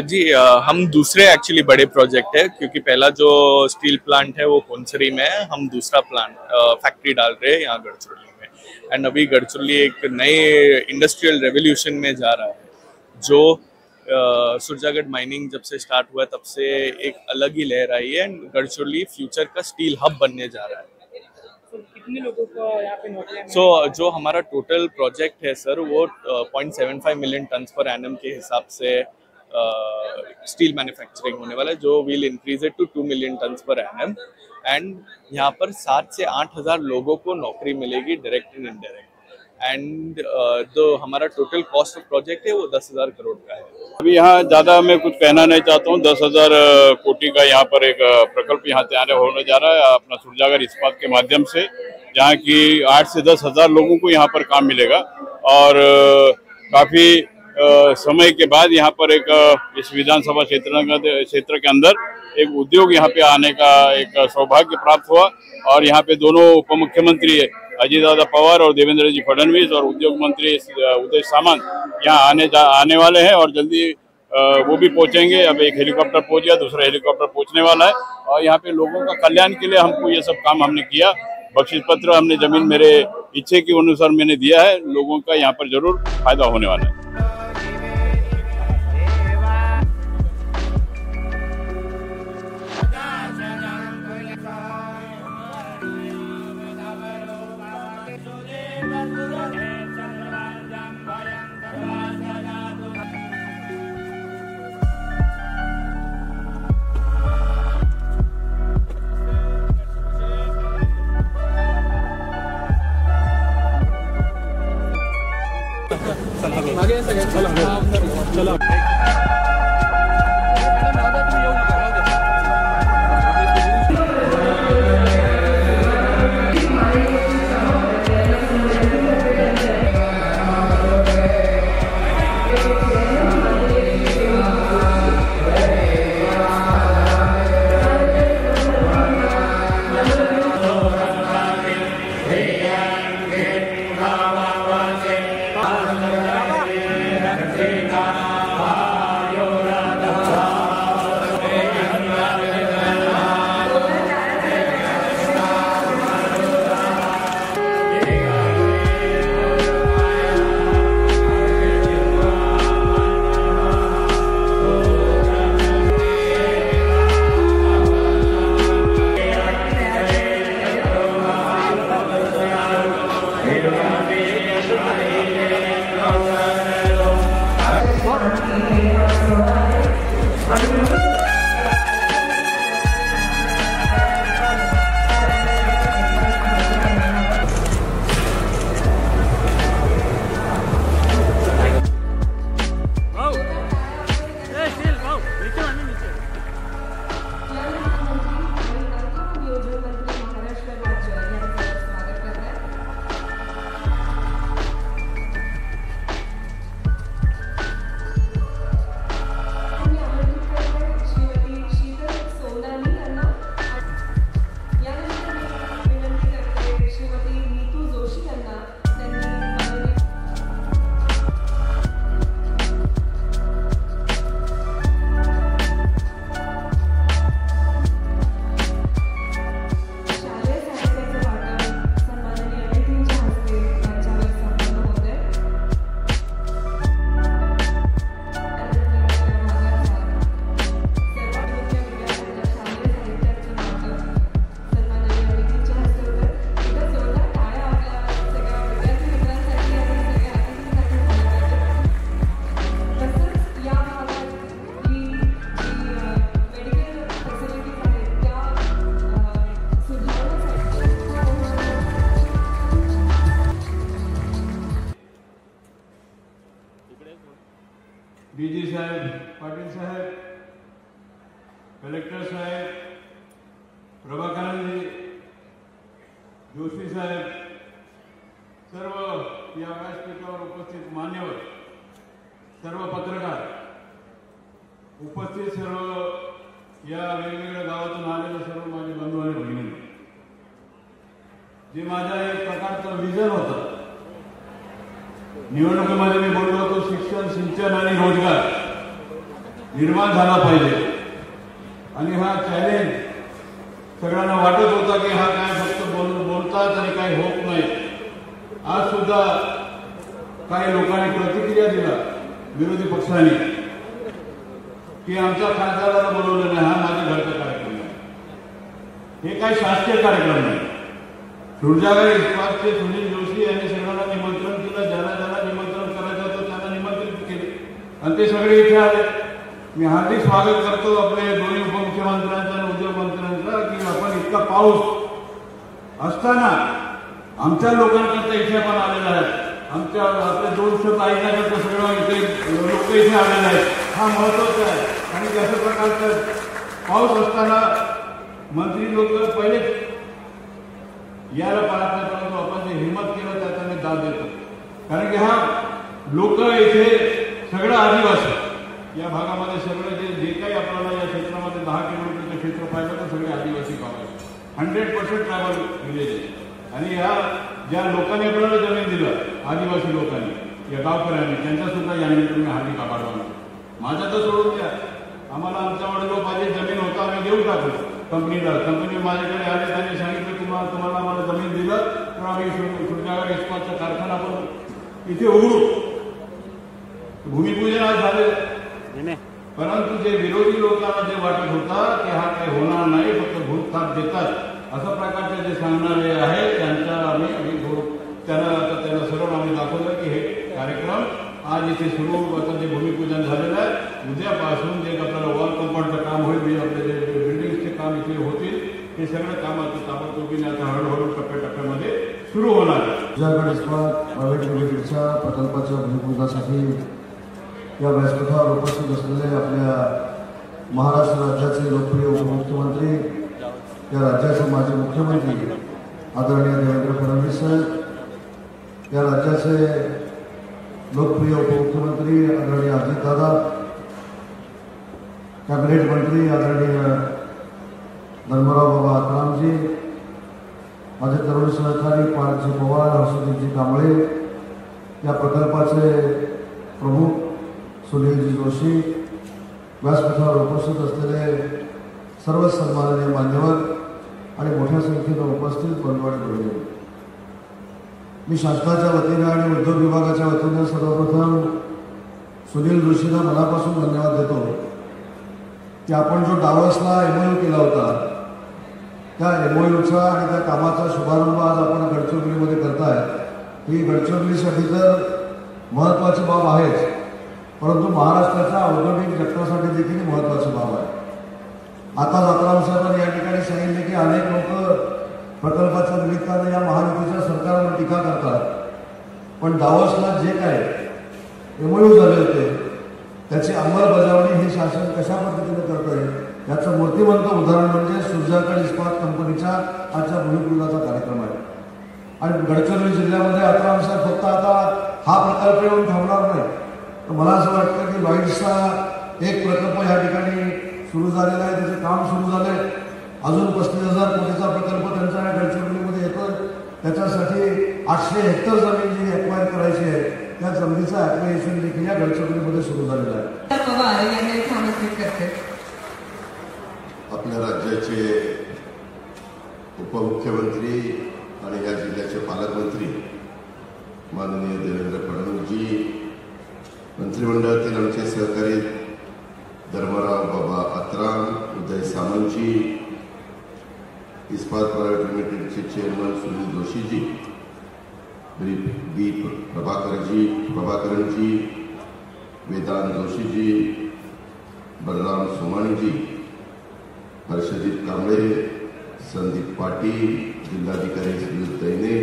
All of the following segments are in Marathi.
जी हम दूसरे एक्चुअली बड़े प्रोजेक्ट है, क्योंकि पहला जो स्टील प्लांट है वो कोनसरी में है। हम दूसरा प्लांट फैक्ट्री डाल रहे हैं यहाँ गढ़चिरौली में। एंड अभी गढ़चिरौली एक नए इंडस्ट्रियल रेवोल्यूशन में जा रहा है, जो सुरजागढ़ माइनिंग जब से स्टार्ट हुआ तब से एक अलग ही लहर आई है। एंड गढ़चिरौली फ्यूचर का स्टील हब बनने जा रहा है। कितने लोगों को यहाँ पे नौकरियां? जो हमारा टोटल प्रोजेक्ट है सर, वो 0.75 मिलियन टन पर एनम के हिसाब से स्टील मैन्युफैक्चरिंग होने वाला है, जो will increase it to 2 million ton per annum. And यहाँ पर 7 से 8 हज़ार लोगों को नौकरी मिलेगी, डायरेक्ट एंड इनडायरेक्ट। एंड जो हमारा टोटल कॉस्ट ऑफ प्रोजेक्ट है वो 10,000 करोड़ का है। अभी यहाँ ज़्यादा मैं कुछ कहना नहीं चाहता हूँ। 10,000 कोटी का यहाँ पर एक प्रकल्प यहाँ तैयार होने जा रहा है अपना सुरजागढ़ इस्पात के माध्यम से, जहाँ की 8 से 10 हज़ार लोगों को यहाँ पर काम मिलेगा। और काफ़ी समय के बाद यहाँ पर एक इस विधानसभा क्षेत्र के अंदर एक उद्योग यहाँ पे आने का एक सौभाग्य प्राप्त हुआ। और यहाँ पे दोनों उप मुख्यमंत्री अजीत दादा पवार और देवेंद्र जी फडणवीस और उद्योग मंत्री उदय सामंत यहाँ आने वाले हैं, और जल्दी वो भी पहुंचेंगे। अब एक हेलीकॉप्टर पहुंच गया, दूसरा हेलीकॉप्टर पहुंचने वाला है। और यहाँ पे लोगों का कल्याण के लिए हमको ये सब काम हमने किया। बख्शिश पत्र हमने जमीन मेरे इच्छे के अनुसार मैंने दिया है। लोगों का यहाँ पर जरूर फायदा होने वाला है। चलो डीजी साहेब, पाटील साहेब, कलेक्टर साहेब, प्रभाकरजी, जोशी साहेब, सर्व या व्यासपीठावर उपस्थित मान्यवर, सर्व पत्रकार, उपस्थित सर्व या वेगवेगळ्या गावातून आलेले सर्व माझे बंधू आणि भगिनी, जे माझा एक प्रकारचा विजन होता निवडणुकीमध्ये मी बोललो होतो शिक्षण, सिंचन आणि रोजगार निर्माण झाला पाहिजे. आणि हा चॅलेंज सगळ्यांना वाटत होता की हा काय फक्त बोलतात आणि काही होत नाही. आज सुद्धा काही लोकांनी प्रतिक्रिया दिला विरोधी पक्षांनी की आमच्या खासदाराला बोलवलं नाही, हा माझ्या घरचा कार्यक्रम आहे. हे काही शासकीय कार्यक्रम नाही. सुरजागर इस्पातचे सुनील जोशी यांनी सगळ्यांना निमंत्रण केलं. ज्याला ज्याला निमंत्रण करायचं होतं त्यांना निमंत्रित केले आणि ते सगळे इथे आले. मी हार्दिक स्वागत करतो आपले दोन्ही उपमुख्यमंत्र्यांचा आणि उद्योग मंत्र्यांचा की आपण इतका पाऊस असताना आमच्या लोकांकरता इथे पण आलेला आहे. आमच्या आपल्या 200 ऐकण्याकरता सगळं इथे लोक इथे आलेले आहेत. हा महत्वाचा आहे. आणि अशा प्रकारचा पाऊस असताना मंत्री लोक पहिले यायला पाहत नाही, परंतु आपण जे हिंमत केलं त्याचा मी दाद देतो. कारण की हा लोक इथे सगळं आदिवासी या भागामध्ये सगळं जे काही आपल्याला या क्षेत्रामध्ये 10 किलोमीटरचं क्षेत्र पाहिलं तर सगळे आदिवासी गाव आहेत. 100% ट्रायबल विलेज आहे. आणि या ज्या लोकांनी आपल्याला जमीन दिलं आदिवासी लोकांनी या गावकऱ्यांनी त्यांचा सुद्धा या निमित्ताने हार्दिक आभार मानतो. माझा तर सोडून द्या, आम्हाला आमच्या वडिलोपार्जित जमीन होता आम्ही देऊन टाकलो कंपनीला. कंपनी माझ्याकडे आले, त्यांनी सांगितलं तुम्हाला आम्हाला जमीन दिलं तर आम्ही सुरजागर इस्पातचा कारखाना आपण इथे उघडू. भूमिपूजन आज झालेलं. परंतु जे विरोधी लोकांना जे वाटत होता की हा काही होणार नाही, फक्त भूतथाप देतात अशा प्रकारचे जे सांगणारे आहेत त्यांचा आम्ही त्यांना सरळ आम्ही दाखवलं की हे कार्यक्रम आज इथे सुरू. आता जे भूमिपूजन झालेलं आहे, उद्यापासून जे आपल्याला वॉल कंपाऊंडचं काम होईल, आपले जे बिल्डिंगचे काम इथे होतील, हे सगळं काम आता ताबडतोबीने आता हळूहळू टप्प्याटप्प्यामध्ये सुरू होणार आहे. सुरजागड इस्पात प्रायव्हेट लिमिटेडच्या प्रकल्पाच्या भूमिपूजनासाठी या व्यासपीठावर उपस्थित असलेले आपल्या महाराष्ट्र राज्याचे लोकप्रिय उपमुख्यमंत्री, या राज्याचे माजी मुख्यमंत्री आदरणीय देवेंद्र फडणवीस साहेब, या राज्याचे लोकप्रिय उपमुख्यमंत्री आदरणीय अजितदादा, कॅबिनेट मंत्री आदरणीय धर्मराव बाबा आत्रामजी, माझे तरुण सहकारी पार्थजी पवार, हर्षदीपजी कांबळे, या प्रकल्पाचे प्रमुख सुनीलजी जोशी, व्यासपीठावर उपस्थित असलेले सर्व सन्माननीय मान्यवर आणि मोठ्या संख्येनं उपस्थित बंधू आणि मी शासनाच्या वतीने आणि उद्योग विभागाच्या वतीने सर्वप्रथम सुनील जोशींना मनापासून धन्यवाद देतो की आपण जो डावसला MOU केला होता त्या MOUचा आणि त्या कामाचा शुभारंभ आज आपण गडचिरोलीमध्ये करताय. ही गडचिरोलीसाठी तर महत्त्वाची बाब आहेच, परंतु महाराष्ट्राच्या औद्योगिक जगतासाठी देखील महत्त्वाची बाब आहे. आता आत्राम साहेबांनी या ठिकाणी सांगितले की अनेक लोक प्रकल्पाच्या निमित्ताने या महायुतीच्या सरकारवर टीका करतात, पण डावसला जे काय MOU झाले होते त्याची अंमलबजावणी हे शासन कशा पद्धतीने करत आहे याचं मूर्तिमंत उदाहरण म्हणजे सुरजागड इस्पात कंपनीच्या आजच्या भूमिपूजनाचा कार्यक्रम आहे. आणि गडचिरोली जिल्ह्यामध्ये आत्राम साहेब फक्त आता हा प्रकल्प येऊन थांबणार नाही, तर मला असं वाटतं की लॉईड्सचा एक प्रकल्प या ठिकाणी सुरू झालेला आहे, त्याचे काम सुरू झाले. अजून 35,000 कोटीचा प्रकल्प त्यांचा या गडचिरोलीमध्ये येतोय. त्याच्यासाठी 800 हेक्टर जमीन जी ॲक्वायर करायची आहे त्या जमिनीचं ॲक्वायरेशन देखील या गडचिरोलीमध्ये सुरू झालेलं आहे. आपल्या राज्याचे उपमुख्यमंत्री आणि या जिल्ह्याचे पालकमंत्री माननीय देवेंद्र फडणवीसजी, मंत्रिमंडळातील आमचे सहकारी धर्मराव बाबा आत्राम, उदय सामंतजी, इस्पात प्रायव्हेट लिमिटेडचे चेअरमन सुनील जोशीजी, बी प्रभाकरनजी, वेदांत जोशीजी, बलराम सोमाणीजी, हर्षदीप कांबळे, संदीप पाटील, जिल्हाधिकारी सुनील दैने,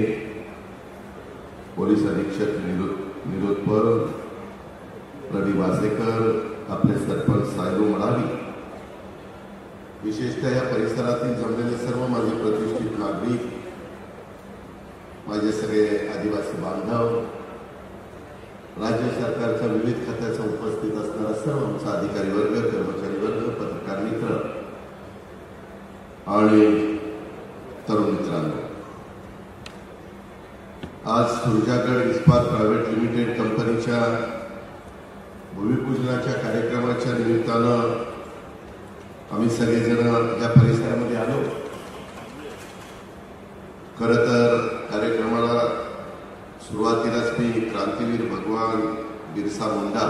पोलीस अधीक्षक निरोधपर, प्रदीप आसेकर, आपले सरपंच सायलू मडावी, विशेषतः या परिसरातील जमलेले सर्व माझे प्रतिष्ठित नागरिक, माझे सगळे आदिवासी बांधव, राज्य सरकारच्या विविध खात्याचा उपस्थित असणारा सर्व आमचा अधिकारी वर्ग, कर्मचारी वर्ग, पत्रकार मित्र आणि तरुण मित्रांनो, आज सुरजागड इस्पात प्रायव्हेट लिमिटेड कंपनीच्या भूमिपूजनाच्या कार्यक्रमाच्या निमित्तानं आम्ही सगळेजण या परिसरामध्ये आलो. खरं तर कार्यक्रमाला सुरुवातीलाच मी क्रांतीवीर भगवान बिरसा मुंडा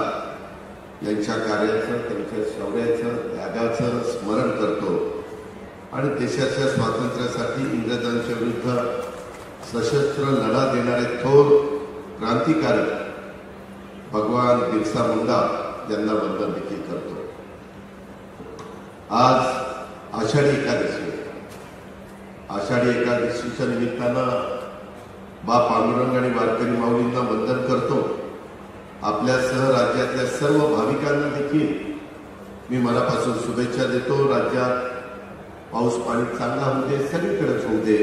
यांच्या कार्याचं, त्यांच्या शौर्याचं, त्यागाचं स्मरण करतो आणि देशाच्या स्वातंत्र्यासाठी इंग्रजांच्या विरुद्ध सशस्त्र लढा देणारे थोर क्रांतिकारी भगवान बिरसा मुंडा यांना वंदन देखील करतो. आज आषाढी एकादशी. आषाढी एकादशीच्या निमित्तानं बा पांडुरंग आणि वारकरी माऊलींना वंदन करतो. आपल्यासह राज्यातल्या सर्व भाविकांना देखील मी मनापासून शुभेच्छा देतो. राज्यात पाऊस पाणी चांगला होऊ दे, सगळीकडेच होऊ दे.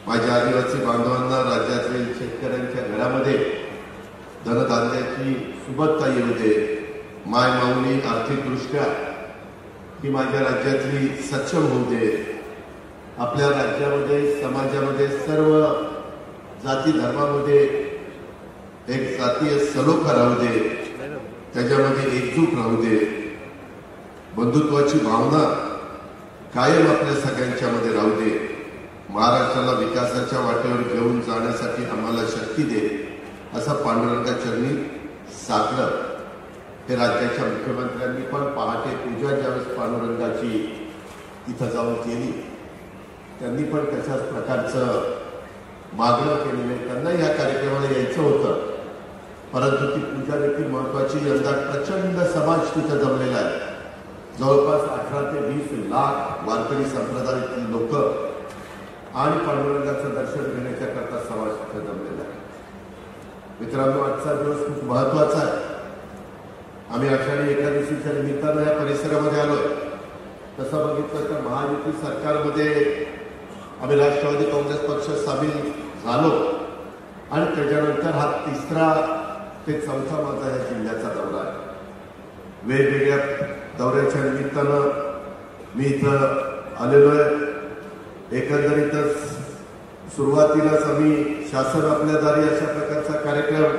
माझ्या आदिवासी बांधवांना राज्यातील शेतकऱ्यांच्या घरामध्ये धनधान्याची सुबत्ता येऊ दे. माय माऊली आर्थिकदृष्ट्या ही माझ्या राज्यातली सक्षम होऊ दे. आपल्या राज्यामध्ये, समाजामध्ये, सर्व जाती धर्मामध्ये एक जातीय सलोखा राहू दे, त्याच्यामध्ये एकजूट राहू दे. बंधुत्वाची भावना कायम आपल्या सगळ्यांच्या मध्ये राहू दे. महाराष्ट्राला विकासाच्या वाटेवर घेऊन जाण्यासाठी आम्हाला शक्ती दे, असं पांडुरंगा चरणी साकडं. हे राज्याच्या मुख्यमंत्र्यांनी पण पहाटे पूजा ज्यावेळेस पांडुरंगाची इथं जाऊन केली, त्यांनी पण तशाच प्रकारचं मागणं केलेलं आहे. त्यांना या कार्यक्रमाला यायचं होतं, परंतु ती पूजा देखील महत्वाची. यंदा प्रचंड समाज तिथं जमलेला आहे. जवळपास 18 ते 20 लाख वारकरी संप्रदायातील लोक आणि पांडुरंगाचं दर्शन घेण्याच्या करता समाज तिथं जमलेला आहे. मित्रांनो, आजचा दिवस खूप महत्वाचा आहे. आम्ही आषाढी एकादशीच्या निमित्तानं या परिसरामध्ये आलोय. तसं बघितलं तर महायुती सरकारमध्ये आम्ही राष्ट्रवादी काँग्रेस पक्ष सामील झालो आणि त्याच्यानंतर हा 3रा ते 4था माझा या जिल्ह्याचा दौरा आहे. वेगवेगळ्या दौऱ्याच्या निमित्तानं मी इथं आलेलो आहे. एकंदरीतच सुरुवातीलाच आम्ही शासन आपल्या दारी अशा प्रकारचा कार्यक्रम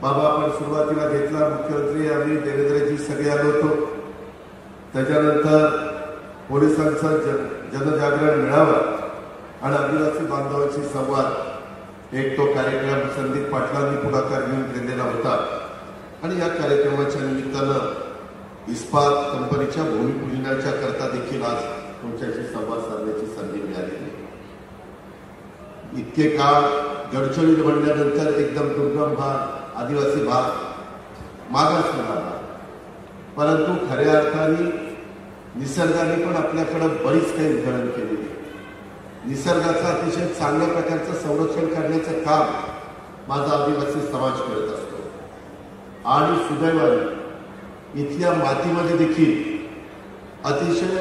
बाबा आपण सुरुवातीला घेतला. मुख्यमंत्री आम्ही देवेंद्रजी सगळे आलो होतो. त्याच्यानंतर पोलिसांचा जनजागरण मेळावा आणि आदिवासी बांधवांशी संवाद, एक तो कार्यक्रम संदीप पाटलांनी पुढाकार घेऊन केलेला होता. आणि या कार्यक्रमाच्या निमित्तानं इस्पात कंपनीच्या भूमिपूजनाच्या करता देखील आज तुमच्याशी संवाद साधण्याची संधी मिळाली. इतके काळ गडचिरोली म्हणल्यानंतर एकदम दुर्गम भाग, आदिवासी भाग, मागासलेला भाग, परंतु खऱ्या अर्थाने निसर्गाने पण आपल्याकडे बरीच काही उधळण केलेली. निसर्गाचं अतिशय चांगल्या प्रकारचं संरक्षण करण्याचं काम माझा आदिवासी समाज करत असतो. आणि सुदैवाने इथल्या मातीमध्ये देखील अतिशय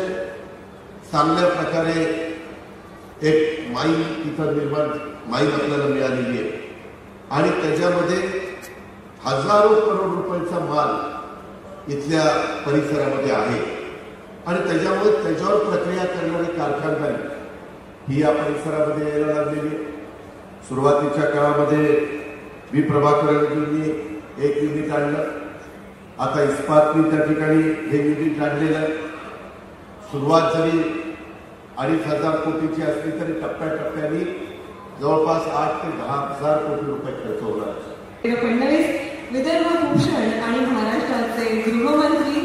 चांगल्या प्रकारे एक माई इथं माई आपल्याला मिळालेली आहे. आणि त्याच्यामध्ये हजारो करोड रुपयाचा माल इथल्या परिसरामध्ये आहे. आणि त्याच्यामुळे त्याच्यावर प्रक्रिया करणारे कारखानदारी ही या परिसरामध्ये यायला लागलेली. सुरुवातीच्या काळामध्ये व्ही प्रभाकरजींनी एक युनिट आणलं. आता इस्पातनी त्या ठिकाणी हे युनिट आणलेलं आहे. सुरुवात जरी 2,500 कोटीची असली तरी टप्प्याटप्प्याने जवळपास 8 ते 10,000 कोटी रुपये खर्च होणार. फडणवीस विदर्भ भूषण आणि महाराष्ट्राचे गृहमंत्री,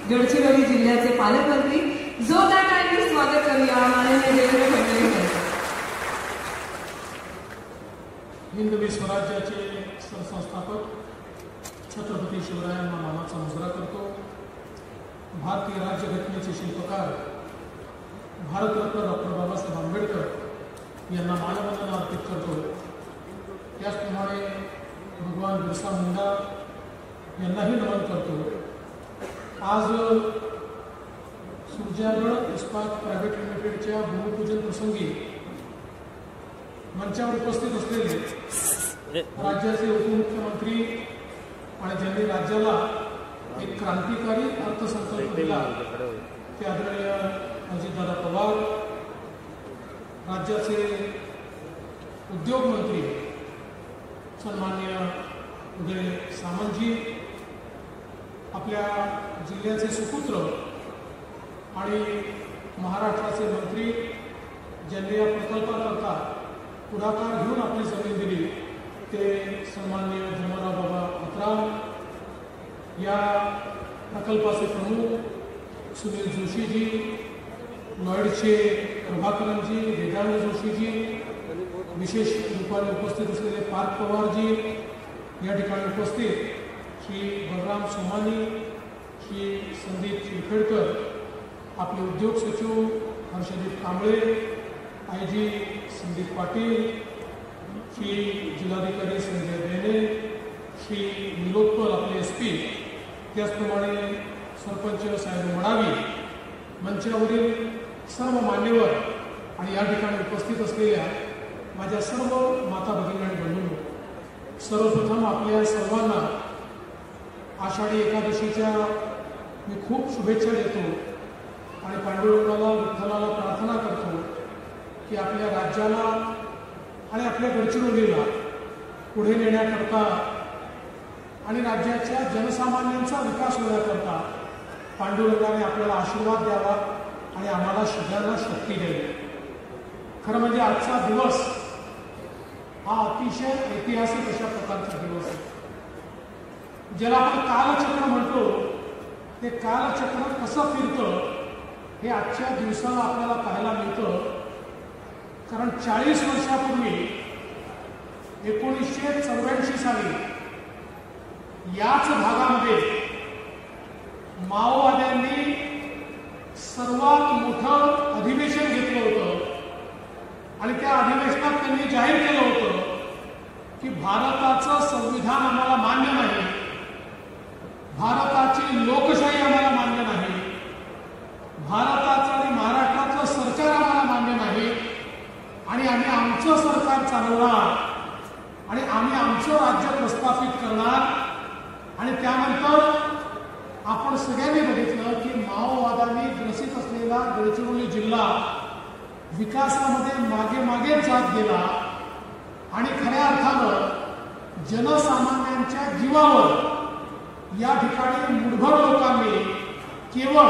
गडचिरोली जिल्ह्याचे पालकमंत्री, जोरदार टाळ्यांनी स्वागत करूया माननीय देवेंद्र फडणवीस यांचं. हिंदवी स्वराज्याचे सरसंस्थापक छत्रपती शिवरायांना मानाचा मुजरा करतो. भारतीय राज्यघटनेचे शिल्पकार भारतरत्न डॉक्टर बाबासाहेब आंबेडकर यांना मानवंदना अर्पित करतो. त्याचप्रमाणे भगवान बिरसा मुंडा यांनाही नमन करतो. आज सुरजागड इस्पात प्रायव्हेट लिमिटेडच्या भूमिपूजन प्रसंगी मंचावर उपस्थित असलेले राज्याचे उपमुख्यमंत्री आणि ज्यांनी राज्याला एक क्रांतिकारी अर्थसंकल्प दिला ते आदरणीय अजितदादा पवार, राज्याचे उद्योग मंत्री सन्माननीय उदय सामंतजी, आपल्या जिल्ह्याचे सुपुत्र आणि महाराष्ट्राचे मंत्री ज्यांनी या प्रकल्पाकरता पुढाकार घेऊन आपली जमीन दिली ते सन्माननीय धर्मराव बाबा अत्राम, या प्रकल्पाचे प्रमुख सुनील जोशीजी, नॉईडचे प्रभाकरनजी, वेदांत जोशीजी, विशेष रूपाने उपस्थित असलेले पार्थ पवारजी, या ठिकाणी उपस्थित श्री बलराम सोमानी, श्री संदीप शिरखेडकर, आपले उद्योग सचिव हर्षदीप कांबळे, आयजी संदीप पाटील, श्री जिल्हाधिकारी संजय बेने, श्री निलोत्पल आपले SP, त्याचप्रमाणे सरपंच साहेब मडावी, मंचावरील सर्व मान्यवर आणि या ठिकाणी उपस्थित असलेल्या माझ्या सर्व माता भगिनी आणि बंधूंनो, सर्वप्रथम आपल्या सर्वांना आषाढी एकादशीच्या मी खूप शुभेच्छा देतो आणि पांडुरंगाला विठ्ठलाला प्रार्थना करतो की आपल्या राज्याला आणि आपल्या गडचिरोलीला पुढे नेण्याकरता आणि राज्याच्या जनसामान्यांचा विकास होण्याकरता पांडुरंगाने आपल्याला आशीर्वाद द्यावा आणि आम्हाला सगळ्यांना शक्ती द्यावी. खरं म्हणजे आजचा दिवस हा अतिशय ऐतिहासिक अशा प्रकारचा दिवस आहे. ज्याला आपण कालचक्र म्हणतो, ते कालचक्र कसं फिरतं हे आजच्या दिवसाला आपल्याला पाहायला मिळतं. कारण 40 वर्षापूर्वी 1984 साली याच भागामध्ये माओवाद्यांनी सर्वात मोठं अधिवेशन घेतलं होतं आणि त्या अधिवेशनात त्यांनी जाहीर केलं होतं की भारताचं संविधान आम्हाला मान्य नाही, भारताची लोकशाही आम्हाला मान्य नाही, भारताचं आणि महाराष्ट्रातलं सरकार आम्हाला मान्य नाही आणि आम्ही आमचं सरकार चालवणार आणि आम्ही आमचं राज्य प्रस्थापित करणार. आणि त्यानंतर आपण सगळ्यांनी बघितलं की माओवादांनी ग्रसित असलेला गडचिरोली जिल्हा विकासामध्ये मागे जात गेला आणि खऱ्या अर्थानं जनसामान्यांच्या जीवावर या ठिकाणी मुठभर लोकांनी केवळ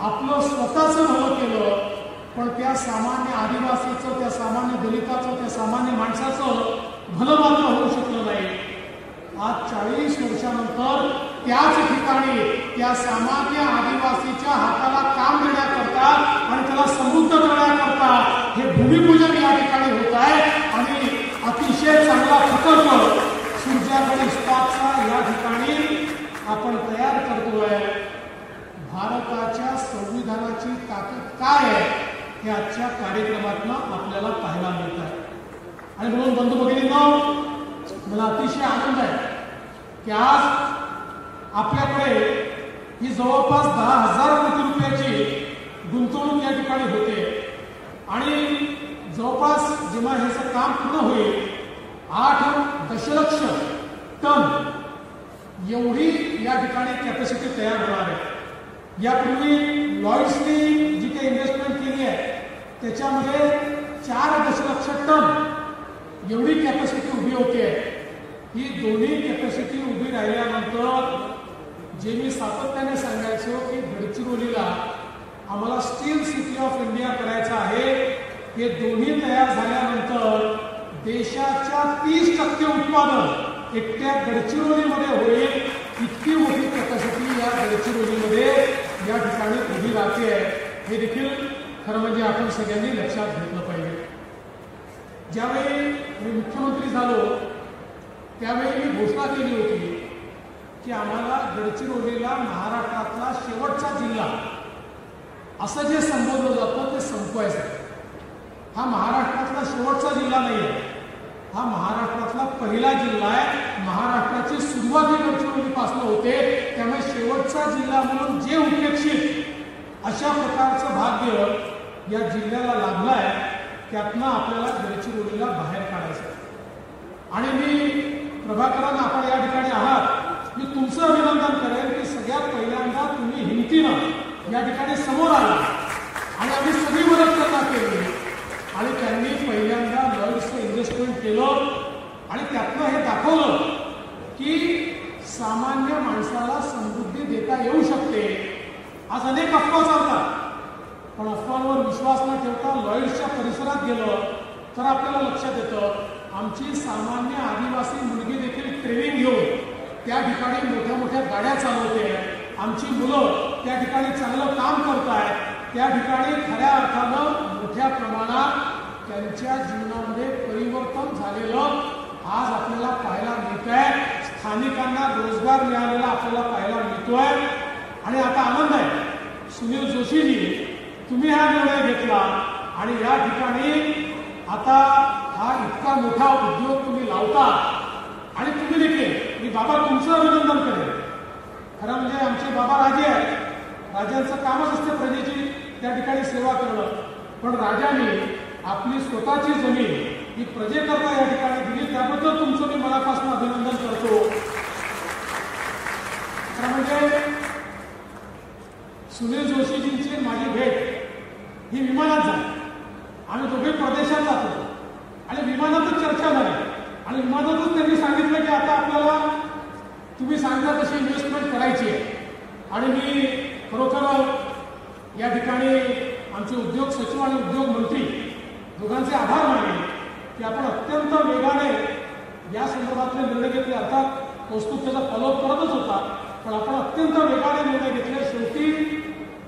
आपलं स्वतःचं भलं केलं, पण त्या सामान्य आदिवासीचं, त्या सामान्य दलिताचं, त्या सामान्य माणसाचं भलं मात्र होऊ शकलं नाही. आज 40 वर्षानंतर त्याच ठिकाणी त्या सामान्य आदिवासीच्या हाताला काम देण्याकरता आणि त्याला समृद्ध करण्याकरता हे भूमिपूजन या ठिकाणी होत आहे आणि अतिशय चांगला प्रकल्प सूर्जागड इस्पातचा या ठिकाणी आपण तयार करतोय. भारताच्या संविधानाची ताकद काय आहे हे आजच्या कार्यक्रमातून आपल्याला पाहायला मिळत आहे. आणि म्हणून बंधू भगिनींनो, मला अतिशय आनंद आहे की आज आपल्याकडे ही जवळपास 10,000 कोटी रुपयाची गुंतवणूक या ठिकाणी होते आणि जवळपास जेव्हा ह्याचं काम पूर्ण होईल 8 दशलक्ष टन एवढी या ठिकाणी कॅपॅसिटी तयार होणार आहे. यापूर्वी लॉईड्सनी जी काही इन्व्हेस्टमेंट केली आहे त्याच्यामध्ये 4 दशलक्ष टन एवढी कॅपॅसिटी उभी होते. ही दोन्ही कॅपॅसिटी उभी राहिल्यानंतर जे मी सातत्याने सांगायचो की गडचिरोलीला आम्हाला स्टील सिटी ऑफ इंडिया करायचं आहे, हे दोन्ही तयार झाल्यानंतर देशाच्या 30% उत्पादन एकट्या गडचिरोलीमध्ये होईल. इतकी मोठी कॅपॅसिटी या गडचिरोलीमध्ये या ठिकाणी उभी राहते आहे. हे देखील खरं म्हणजे आपण सगळ्यांनी लक्षात घेतलं पाहिजे. ज्यावेळी मी मुख्यमंत्री झालो त्यावेळी मी घोषणा केली होती की आम्हाला गडचिरोलीला महाराष्ट्रातला शेवटचा जिल्हा असं जे संबोधलं जातं ते संपवायचं. हा महाराष्ट्रातला शेवटचा जिल्हा नाही आहे, हा महाराष्ट्रातला पहिला जिल्हा आहे. महाराष्ट्राची सुरुवात ही गडचिरोलीपासून होते, त्यामुळे शेवटचा जिल्हा म्हणून जे उपेक्षित अशा प्रकारचं भाग्य या जिल्ह्याला लाभलं आहे त्यातनं आपल्याला गडचिरोलीला बाहेर काढायचं. आणि मी प्रभाकरन, आपण या ठिकाणी आहात, मी तुमचं अभिनंदन करेन की सगळ्यात पहिल्यांदा तुम्ही हिमतीनं या ठिकाणी समोर आला आणि आम्ही सगळी मदत करता केली आणि त्यांनी पहिल्यांदा लॉईड्सचं इन्व्हेस्टमेंट केलं आणि त्यातनं हे दाखवलं की सामान्य माणसाला समृद्धी अफवांवर विश्वास न ठेवता लॉईड्सच्या परिसरात गेलो तर आपल्याला लक्षात येतं आमची सामान्य आदिवासी मुलगी देखील ट्रेनिंग घेऊन त्या ठिकाणी मोठ्या मोठ्या गाड्या चालवते, आमची मुलं त्या ठिकाणी चांगलं काम करत आहेत, त्या ठिकाणी खऱ्या अर्थानं मोठ्या प्रमाणात त्यांच्या जीवनामध्ये परिवर्तन झालेलं आज आपल्याला पाहायला मिळतंय. स्थानिकांना रोजगार मिळालेला आपल्याला पाहायला मिळतोय. आणि आता आनंद आहे, सुनील जोशीजी तुम्ही हा निर्णय घेतला आणि या ठिकाणी आता हा इतका मोठा उद्योग तुम्ही लावता आणि तुम्ही देखील मी बाबा तुमचं अभिनंदन करेन. खरं म्हणजे आमचे बाबा राजे आहेत, राजांचं कामच असते प्रजेची त्या ठिकाणी सेवा करणं, पण राजांनी आपली स्वतःची जमीन ही प्रजेकरता या ठिकाणी दिली, त्याबद्दल तुमचं मी मनापासून अभिनंदन करतो. खरं म्हणजे सुनील जोशीजींची माझी भेट ही विमानात झाली. आम्ही दोघे प्रदेशात जात होतो आणि विमानातच चर्चा झाली आणि विमानातच त्यांनी सांगितलं की आता आपल्याला तुम्ही सांगता तशी इन्व्हेस्टमेंट करायची आहे. आणि मी खरोखर या ठिकाणी आमचे उद्योग सचिव आणि उद्योग मंत्री दोघांचे आभार मानले की आपण अत्यंत वेगाने या संदर्भातले निर्णय घेतले. अर्थात कौस्तुभ त्याचा फॉलोअप करतच होता, पण आपण अत्यंत वेगाने निर्णय घेतले. शेवटी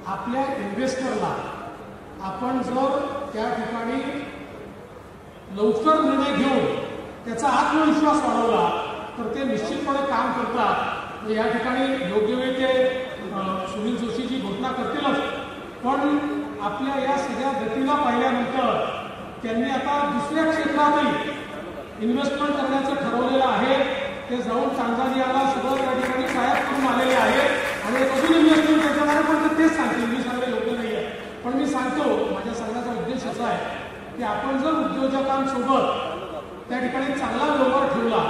आपल्या इन्व्हेस्टरला आपण जर त्या ठिकाणी लवकर निर्णय घेऊन त्याचा आत्मविश्वास वाढवला तर ते निश्चितपणे काम करतात. या ठिकाणी योग्य वेळी ते सुनील जोशीजी घोषणा करतीलच, पण आपल्या या सगळ्या गतीला पाहिल्यानंतर त्यांनी आता दुसऱ्या क्षेत्रातही इन्व्हेस्टमेंट करण्याचं ठरवलेलं आहे. ते जाऊन टांझानियाला सगळं त्या ठिकाणी साहेब करून आलेले आहेत आणि अजून इन्व्हेस्टमेंट करणार आहे, पण ते तेच सांगतील, मी सांगणं योग्य नाही आहे. पण मी सांगतो, माझ्या सांगण्याचा उद्देश असा आहे की आपण जर उद्योजकांसोबत त्या ठिकाणी चांगला व्यवहार ठेवला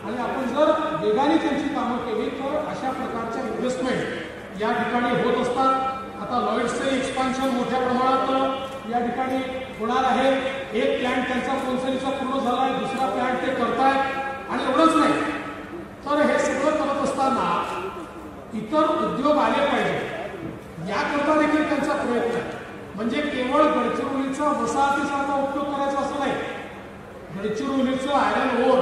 आणि आपण जर वेगाने त्यांची कामं केली तर अशा प्रकारच्या इन्व्हेस्टमेंट या ठिकाणी होत असतात. आता लॉईड्सचं एक्सपान्शन मोठ्या प्रमाणात या ठिकाणी होणार आहे. एक प्लॅन्ट त्यांचा कोनसरीचा पूर्ण झाला आहे, दुसरा प्लॅन्ट ते करतायत आणि एवढंच नाही तर हे सगळं करत असताना इतर उद्योग आले पाहिजे याकरता देखील त्यांचा प्रयत्न आहे. म्हणजे केवळ गडचिरोलीचा वसाहतीसारखा उपयोग करायचा असं नाही. गडचिरोलीचं आयरन ओर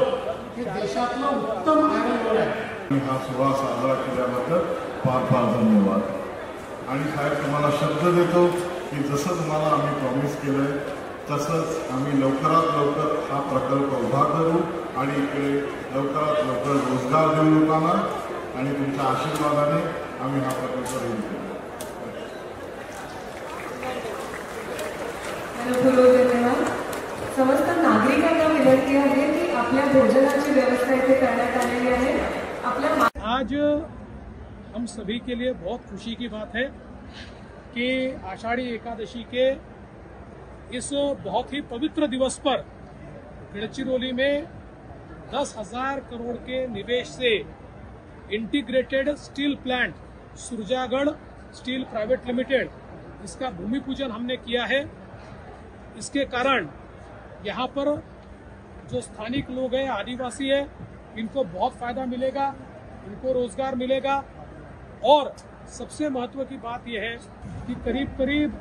हे देशातलं उत्तम आयरन ओर आहे. हा सोहळा साजरा केल्याबद्दल फार फार धन्यवाद. आणि साहेब तुम्हाला शब्द देतो की जसं तुम्हाला आम्ही प्रॉमिस केलंय तसंच आम्ही लवकरात लवकर हा प्रकल्प उभा करू आणि इकडे लवकरात लवकर रोजगार देऊ लोकांना आणि तुमच्या आशीर्वादाने आम्ही हा प्रकल्प देऊ. धन्यवाद. समस्त नागरिकांना विनंती आहे की आपल्या भोजनाची व्यवस्था इथे करण्यात आलेली आहे. आपल्या आज हम सभी के लिए बहुत खुशी की बात है कि आषाढ़ी एकादशी के इस बहुत ही पवित्र दिवस पर गढ़चिरौली में 10,000 करोड़ के निवेश से integrated steel plant Surjagarh steel private limited इसका भूमि पूजन हमने किया है. इसके कारण यहाँ पर जो स्थानिक लोग हैं, आदिवासी है, इनको बहुत फायदा मिलेगा, इनको रोजगार मिलेगा. और सबसे महत्व की बात यह है कि करीब करीब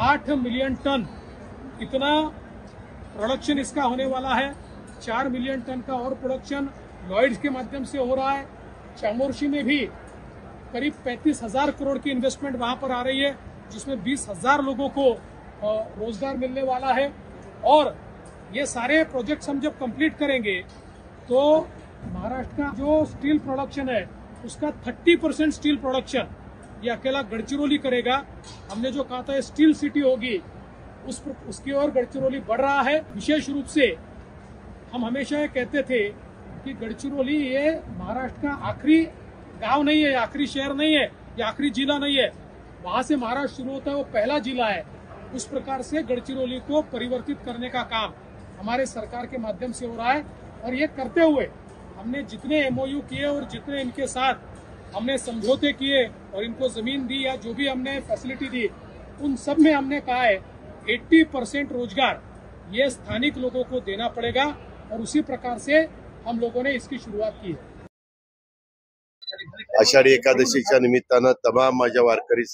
8 मिलियन टन इतना प्रोडक्शन इसका होने वाला है. 4 मिलियन टन का और प्रोडक्शन लॉयड्स के माध्यम से हो रहा है. चामोर्शी में भी करीब 35,000 करोड़ की इन्वेस्टमेंट वहां पर आ रही है, जिसमें 20,000 लोगों को रोजगार मिलने वाला है. और ये सारे प्रोजेक्ट्स हम जब कंप्लीट करेंगे तो महाराष्ट्र का जो स्टील प्रोडक्शन है उसका 30% स्टील प्रोडक्शन ये अकेला गढ़चिरौली करेगा. हमने जो कहा था स्टील सिटी होगी, उसकी ओर गढ़चिरौली बढ़ रहा है. विशेष रूप से हम हमेशा ये कहते थे कि गढ़चिरौली ये महाराष्ट्र का आखिरी गांव नहीं है, आखिरी शहर नहीं है, ये आखिरी जिला नहीं है. वहां से महाराष्ट्र शुरू होता है, वो पहला जिला है. उस प्रकार से गढ़चिरौली को परिवर्तित करने का काम हमारे सरकार के माध्यम से हो रहा है. और ये करते हुए हमने जितने एमओयू किए और जितने इनके साथ हमने समझौते किए और इनको जमीन दी या जो भी हमने फैसिलिटी दी, उन सब में हमने कहा है 80% रोजगार ये स्थानिक लोगों को देना पड़ेगा. और उसी प्रकार से हम लोगों ने इसकी शुरुआत की है. आषाढी एकादशीच्या निमित्तानं तमाम माझ्या वारकरी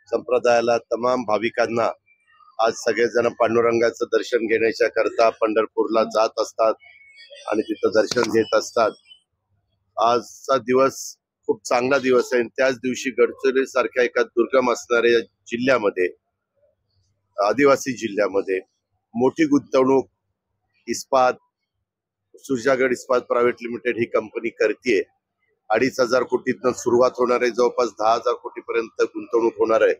संप्रदायाला तमाम भाविकांना आज सगळेजण पांडुरंगाचं दर्शन घेण्याच्या करता पंढरपूरला जात असतात आणि तिथं दर्शन घेत असतात। आजचा दिवस खूप चांगला दिवस आहे। त्याच दिवशी गडचिरोली सारख्या एका दुर्गम असणाऱ्या जिल्ह्यामध्ये, आदिवासी जिल्ह्यामध्ये मोठी गुंतवणूक इस्पात सुरजागड इस्पात प्रायव्हेट लिमिटेड ही कंपनी करते। 2,500 कोटीतनं सुरुवात होणार आहे, जवळपास 10,000 कोटीपर्यंत गुंतवणूक होणार आहे।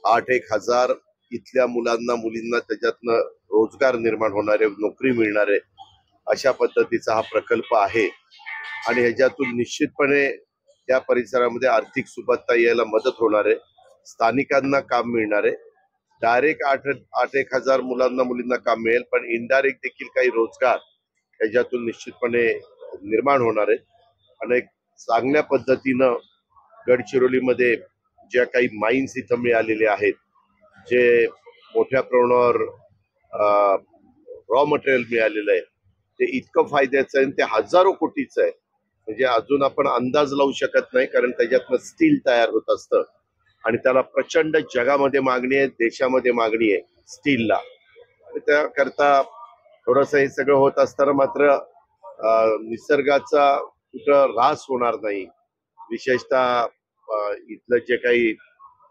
8,000 इथल्या मुलांना मुलींना त्याच्यातनं रोजगार निर्माण होणार आहे, नोकरी मिळणार आहे, अशा पद्धतीचा हा प्रकल्प आहे। आणि ह्याच्यातून निश्चितपणे त्या परिसरामध्ये आर्थिक सुबत्ता यायला मदत होणार आहे, स्थानिकांना काम मिळणार आहे। डायरेक्ट 8,000 मुलांना मुलींना काम मिळेल, पण इनडायरेक्ट देखील काही रोजगार ह्याच्यातून निश्चितपणे निर्माण होणार आहे। आणि एक चांगल्या पद्धतीनं गडचिरोलीमध्ये ज्या काही माइन्स इथं मिळालेले आहेत, जे मोठ्या प्रमाणावर रॉ मटेरियल मिळालेलं आहे, ते इतकं फायद्याचं आहे, ते हजारो कोटीचं आहे। म्हणजे अजून आपण अंदाज लावू शकत नाही, कारण त्याच्यातनं स्टील तयार होत असतं आणि त्याला प्रचंड जगामध्ये मागणी आहे, देशामध्ये मागणी आहे स्टीलला। आणि त्याकरता थोडंसं हे सगळं होत असताना मात्र निसर्गाचा कुठं ऱ्हास होणार नाही। विशेषतः इथलं जे काही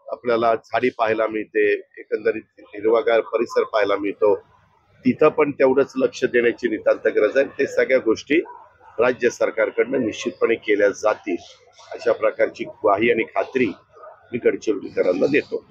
आपल्याला झाडी पाहायला मिळते, एकंदरीत हिरवागार परिसर पाहायला मिळतो, तिथं पण तेवढंच लक्ष देण्याची नितांत गरज आहे। ते सगळ्या गोष्टी राज्य सरकारकडनं निश्चितपणे केल्या जातील, अशा प्रकारची ग्वाही आणि खात्री मी गडचिरोलीकरांना देतो।